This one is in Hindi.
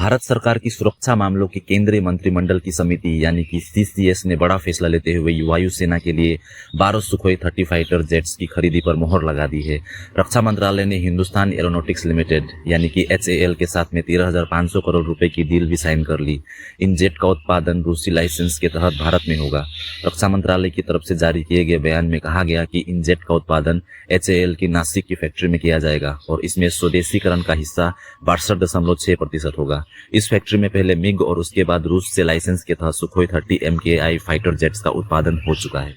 भारत सरकार की सुरक्षा मामलों की केंद्रीय मंत्रिमंडल की समिति यानी कि सीसीएस ने बड़ा फैसला लेते हुए वायुसेना के लिए 12 सुखोई 30 फाइटर जेट्स की खरीदी पर मोहर लगा दी है। रक्षा मंत्रालय ने हिंदुस्तान एरोनॉटिक्स लिमिटेड यानी कि HAL के साथ में 13,500 करोड़ रुपए की डील भी साइन कर ली। इन जेट का उत्पादन रूसी लाइसेंस के तहत भारत में होगा। रक्षा मंत्रालय की तरफ से जारी किए गए बयान में कहा गया कि इन जेट का उत्पादन HAL की नासिक की फैक्ट्री में किया जाएगा और इसमें स्वदेशीकरण का हिस्सा 62.6% होगा। इस फैक्ट्री में पहले मिग और उसके बाद रूस से लाइसेंस के तहत सुखोई 30 MKI फाइटर जेट्स का उत्पादन हो चुका है।